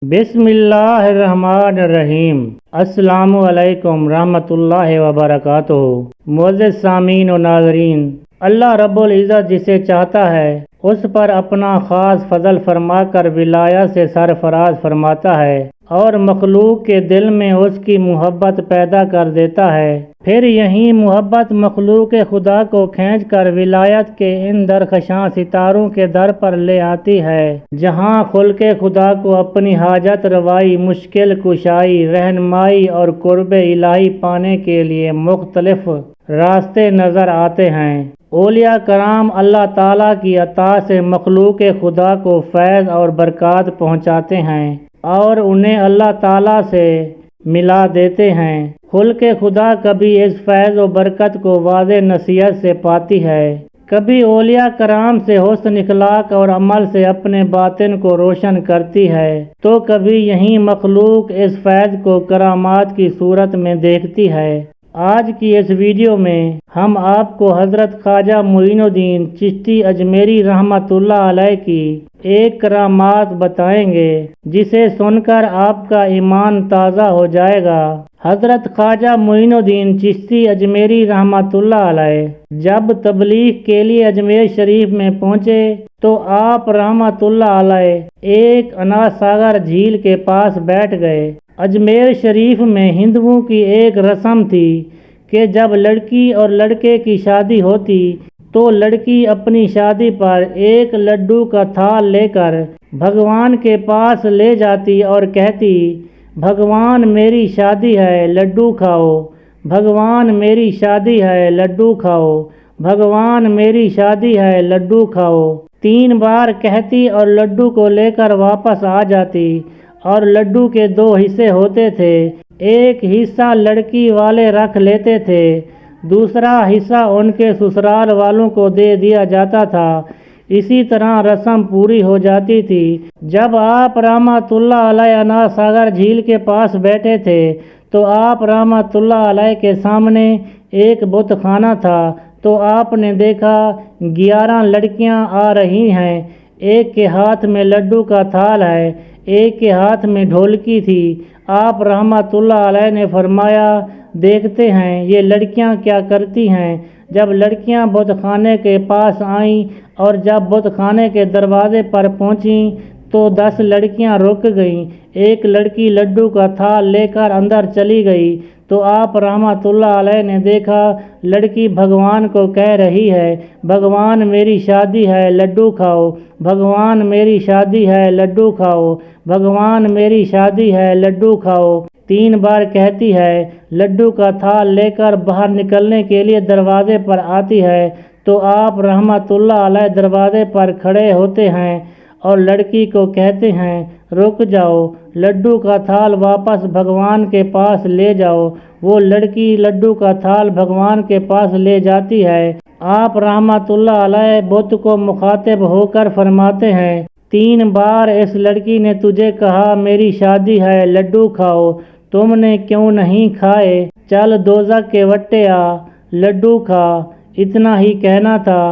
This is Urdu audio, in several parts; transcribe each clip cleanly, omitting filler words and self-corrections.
بسم اللہ الرحمن الرحیم۔ السلام علیکم رحمۃ اللہ وبرکاتہ۔ معزز سامعین و ناظرین، اللہ رب العزت جسے چاہتا ہے اس پر اپنا خاص فضل فرما کر ولایت سے سرفراز فرماتا ہے اور مخلوق کے دل میں اس کی محبت پیدا کر دیتا ہے۔ پھر یہی محبت مخلوق خدا کو کھینچ کر ولایت کے ان درخشاں ستاروں کے در پر لے آتی ہے، جہاں خلق خدا کو اپنی حاجت روائی، مشکل کشائی، رہنمائی اور قرب الہی پانے کے لیے مختلف راستے نظر آتے ہیں۔ اولیاء کرام اللہ تعالیٰ کی عطا سے مخلوق خدا کو فیض اور برکات پہنچاتے ہیں اور انہیں اللہ تعالیٰ سے ملا دیتے ہیں۔ خلق خدا کبھی اس فیض و برکت کو واضح نصیحت سے پاتی ہے، کبھی اولیاء کرام سے حسن اخلاق اور عمل سے اپنے باطن کو روشن کرتی ہے، تو کبھی یہی مخلوق اس فیض کو کرامات کی صورت میں دیکھتی ہے۔ آج کی اس ویڈیو میں ہم آپ کو حضرت خواجہ معین الدین چشتی اجمیری رحمۃ اللہ علیہ کی ایک کرامات بتائیں گے، جسے سن کر آپ کا ایمان تازہ ہو جائے گا۔ حضرت خواجہ معین الدین چشتی اجمیری رحمۃ اللہ علیہ جب تبلیغ کے لیے اجمیر شریف میں پہنچے تو آپ رحمۃ اللہ علیہ ایک انا ساگر جھیل کے پاس بیٹھ گئے۔ اجمیر شریف میں ہندوؤں کی ایک رسم تھی کہ جب لڑکی اور لڑکے کی شادی ہوتی تو لڑکی اپنی شادی پر ایک لڈو کا تھال لے کر بھگوان کے پاس لے جاتی اور کہتی، بھگوان میری شادی ہے لڈو کھاؤ، بھگوان میری شادی ہے لڈو کھاؤ، بھگوان میری شادی ہے لڈو کھاؤ۔ 3 بار کہتی اور لڈو کو لے کر واپس آ جاتی، اور لڈو کے 2 حصے ہوتے تھے، ایک حصہ لڑکی والے رکھ لیتے تھے، دوسرا حصہ ان کے سسرال والوں کو دے دیا جاتا تھا۔ اسی طرح رسم پوری ہو جاتی تھی۔ جب آپ رحمۃ اللہ علیہ انا ساگر جھیل کے پاس بیٹھے تھے تو آپ رحمۃ اللہ علیہ کے سامنے ایک بت خانہ تھا، تو آپ نے دیکھا 11 لڑکیاں آ رہی ہیں، ایک کے ہاتھ میں لڈو کا تھال ہے، ایک کے ہاتھ میں ڈھولکی تھی۔ آپ رحمۃ اللہ علیہ نے فرمایا، دیکھتے ہیں یہ لڑکیاں کیا کرتی ہیں۔ جب لڑکیاں بت خانے کے پاس آئیں اور جب بت خانے کے دروازے پر پہنچیں تو 10 لڑکیاں رک گئیں، ایک لڑکی لڈو کا تھال لے کر اندر چلی گئی۔ تو آپ رحمۃ اللہ علیہ نے دیکھا لڑکی بھگوان کو کہہ رہی ہے، بھگوان میری شادی ہے لڈو کھاؤ، بھگوان میری شادی ہے لڈو کھاؤ، بھگوان میری شادی ہے لڈو کھاؤ۔ 3 بار کہتی ہے، لڈو کا تھال لے کر باہر نکلنے کے لیے دروازے پر آتی ہے تو آپ رحمۃ اللہ علیہ دروازے پر کھڑے ہوتے ہیں اور لڑکی کو کہتے ہیں، رک جاؤ، لڈو کا تھال واپس بھگوان کے پاس لے جاؤ۔ وہ لڑکی لڈو کا تھال بھگوان کے پاس لے جاتی ہے۔ آپ رحمۃ اللہ علیہ بت کو مخاطب ہو کر فرماتے ہیں، 3 بار اس لڑکی نے تجھے کہا میری شادی ہے لڈو کھاؤ، تم نے کیوں نہیں کھائے؟ چل دوزخ کے وٹے آ، لڈو کھا۔ اتنا ہی کہنا تھا،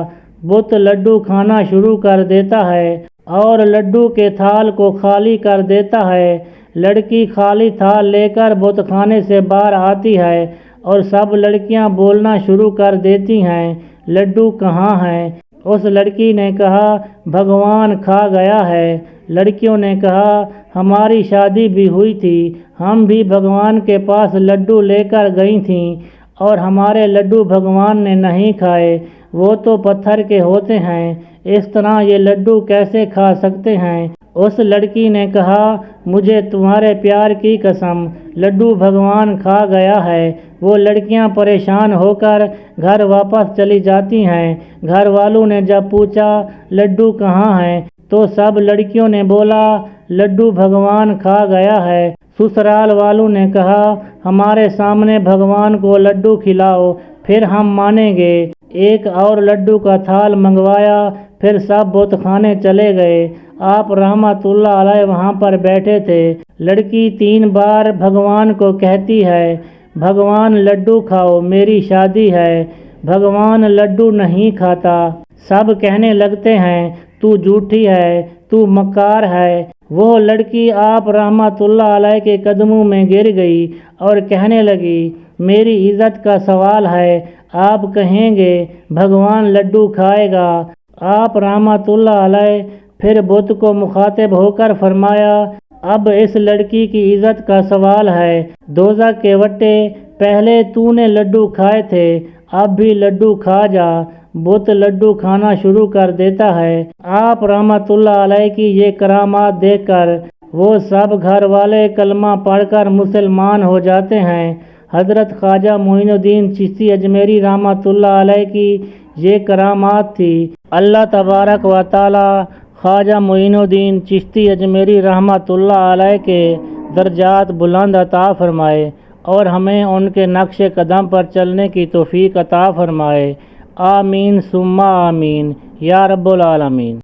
بت لڈو کھانا شروع کر دیتا ہے اور لڈو کے تھال کو خالی کر دیتا ہے۔ لڑکی خالی تھال لے کر بت خانے سے باہر آتی ہے اور سب لڑکیاں بولنا شروع کر دیتی ہیں، لڈو کہاں ہے؟ اس لڑکی نے کہا، بھگوان کھا گیا ہے۔ لڑکیوں نے کہا، ہماری شادی بھی ہوئی تھی، ہم بھی بھگوان کے پاس لڈو لے کر گئی تھیں اور ہمارے لڈو بھگوان نے نہیں کھائے، وہ تو پتھر کے ہوتے ہیں، اس طرح یہ لڈو کیسے کھا سکتے ہیں؟ اس لڑکی نے کہا، مجھے تمہارے پیار کی قسم، لڈو بھگوان کھا گیا ہے۔ وہ لڑکیاں پریشان ہو کر گھر واپس چلی جاتی ہیں۔ گھر والوں نے جب پوچھا لڈو کہاں ہے تو سب لڑکیوں نے بولا، لڈو بھگوان کھا گیا ہے۔ سسرال والوں نے کہا، ہمارے سامنے بھگوان کو لڈو کھلاؤ، پھر ہم مانیں گے۔ ایک اور لڈو کا تھال منگوایا، پھر سب بت خانے چلے گئے۔ آپ رحمۃ اللہ علیہ وہاں پر بیٹھے تھے۔ لڑکی 3 بار بھگوان کو کہتی ہے، بھگوان لڈو کھاؤ، میری شادی ہے۔ بھگوان لڈو نہیں کھاتا۔ سب کہنے لگتے ہیں، تو جھوٹی ہے، تو مکار ہے۔ وہ لڑکی آپ رحمت اللہ علیہ کے قدموں میں گر گئی اور کہنے لگی میری عزت کا سوال ہے، آپ کہیں گے بھگوان لڈو کھائے گا۔ آپ رحمت اللہ علیہ پھر بت کو مخاطب ہو کر فرمایا اب اس لڑکی کی عزت کا سوال ہے، دوزخ کے وٹے پہلے تو نے لڈو کھائے تھے، اب بھی لڈو کھا جا۔ بت لڈو کھانا شروع کر دیتا ہے۔ آپ رحمت اللہ علیہ کی یہ کرامات دیکھ کر وہ سب گھر والے کلمہ پڑھ کر مسلمان ہو جاتے ہیں۔ حضرت خواجہ معین الدین چشتی اجمیری رحمت اللہ علیہ کی یہ کرامات تھی۔ اللہ تبارک و تعالی خواجہ معین الدین چشتی اجمیری رحمت اللہ علیہ کے درجات بلند عطا فرمائے اور ہمیں ان کے نقش قدم پر چلنے کی توفیق عطا فرمائے۔ آمین ثم آمین یا رب العالمین۔